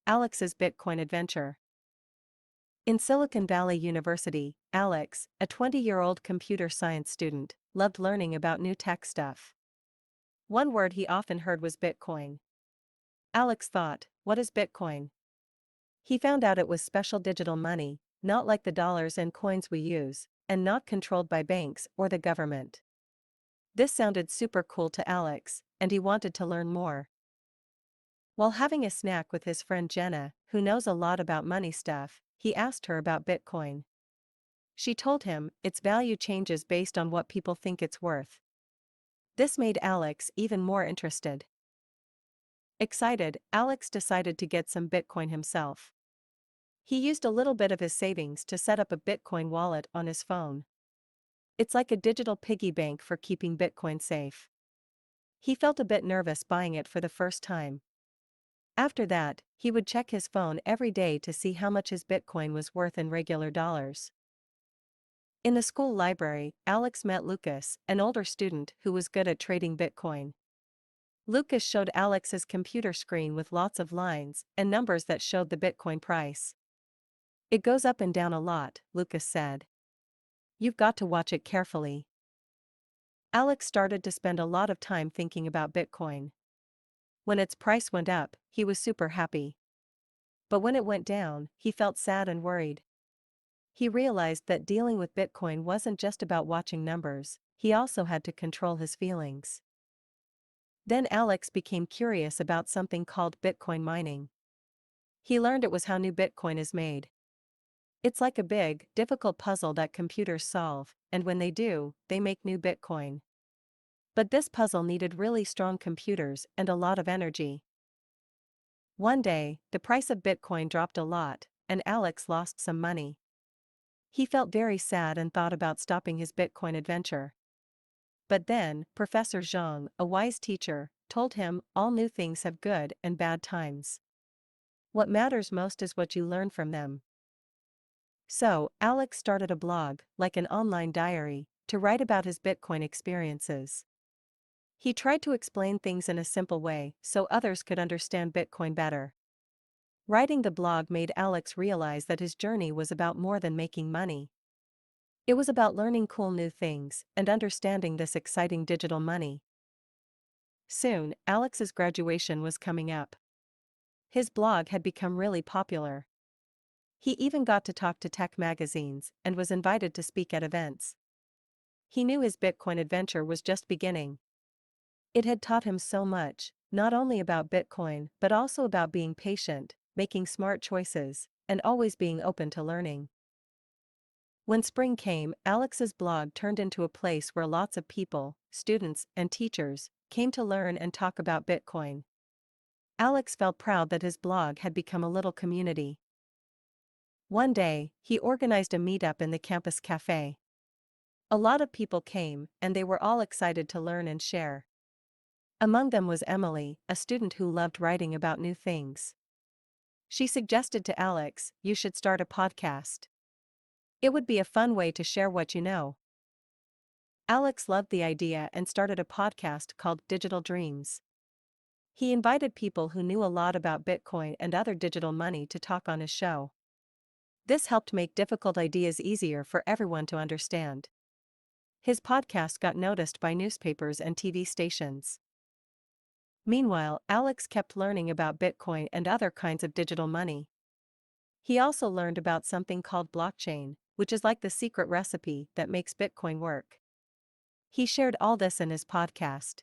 Alex's Bitcoin adventure. In Silicon Valley University, Alex, a 20-year-old computer science student, loved learning about new tech stuff. One word he often heard was Bitcoin. Alex thought, what is Bitcoin? He found out it was special digital money, not like the dollars and coins we use, and not controlled by banks or the government. This sounded super cool to Alex, and he wanted to learn more. While having a snack with his friend Jenna, who knows a lot about money stuff, he asked her about Bitcoin. She told him, its value changes based on what people think it's worth. This made Alex even more interested. Excited, Alex decided to get some Bitcoin himself. He used a little bit of his savings to set up a Bitcoin wallet on his phone. It's like a digital piggy bank for keeping Bitcoin safe. He felt a bit nervous buying it for the first time. After that, he would check his phone every day to see how much his Bitcoin was worth in regular dollars. In the school library, Alex met Lucas, an older student who was good at trading Bitcoin. Lucas showed Alex his computer screen with lots of lines and numbers that showed the Bitcoin price. It goes up and down a lot, Lucas said. You've got to watch it carefully. Alex started to spend a lot of time thinking about Bitcoin. When its price went up, he was super happy. But when it went down, he felt sad and worried. He realized that dealing with Bitcoin wasn't just about watching numbers, he also had to control his feelings. Then Alex became curious about something called Bitcoin mining. He learned it was how new Bitcoin is made. It's like a big, difficult puzzle that computers solve, and when they do, they make new Bitcoin. But this puzzle needed really strong computers and a lot of energy. One day, the price of Bitcoin dropped a lot, and Alex lost some money. He felt very sad and thought about stopping his Bitcoin adventure. But then, Professor Zhang, a wise teacher, told him all new things have good and bad times. What matters most is what you learn from them. So, Alex started a blog, like an online diary, to write about his Bitcoin experiences. He tried to explain things in a simple way so others could understand Bitcoin better. Writing the blog made Alex realize that his journey was about more than making money. It was about learning cool new things and understanding this exciting digital money. Soon, Alex's graduation was coming up. His blog had become really popular. He even got to talk to tech magazines and was invited to speak at events. He knew his Bitcoin adventure was just beginning. It had taught him so much, not only about Bitcoin but also about being patient, making smart choices, and always being open to learning. When spring came, Alex's blog turned into a place where lots of people, students and teachers, came to learn and talk about Bitcoin. Alex felt proud that his blog had become a little community. One day, he organized a meetup in the campus cafe. A lot of people came, and they were all excited to learn and share. Among them was Emily, a student who loved writing about new things. She suggested to Alex, "You should start a podcast. It would be a fun way to share what you know." Alex loved the idea and started a podcast called Digital Dreams. He invited people who knew a lot about Bitcoin and other digital money to talk on his show. This helped make difficult ideas easier for everyone to understand. His podcast got noticed by newspapers and TV stations. Meanwhile, Alex kept learning about Bitcoin and other kinds of digital money. He also learned about something called blockchain, which is like the secret recipe that makes Bitcoin work. He shared all this in his podcast.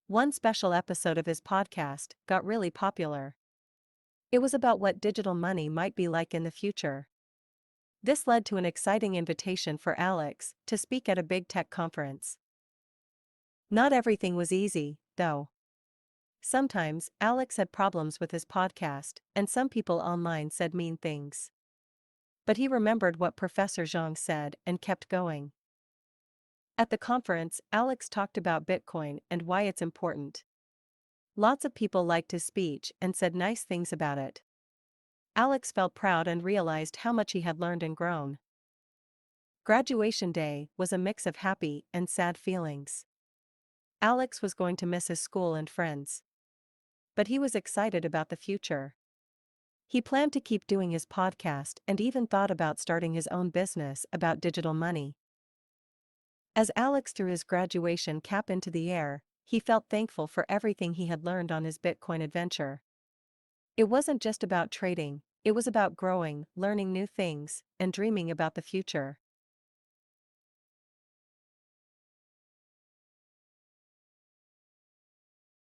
One special episode of his podcast got really popular. It was about what digital money might be like in the future. This led to an exciting invitation for Alex to speak at a big tech conference. Not everything was easy, though. Sometimes, Alex had problems with his podcast, and some people online said mean things. But he remembered what Professor Zhang said and kept going. At the conference, Alex talked about Bitcoin and why it's important. Lots of people liked his speech and said nice things about it. Alex felt proud and realized how much he had learned and grown. Graduation day was a mix of happy and sad feelings. Alex was going to miss his school and friends. But he was excited about the future. He planned to keep doing his podcast and even thought about starting his own business about digital money. As Alex threw his graduation cap into the air, he felt thankful for everything he had learned on his Bitcoin adventure. It wasn't just about trading, it was about growing, learning new things, and dreaming about the future.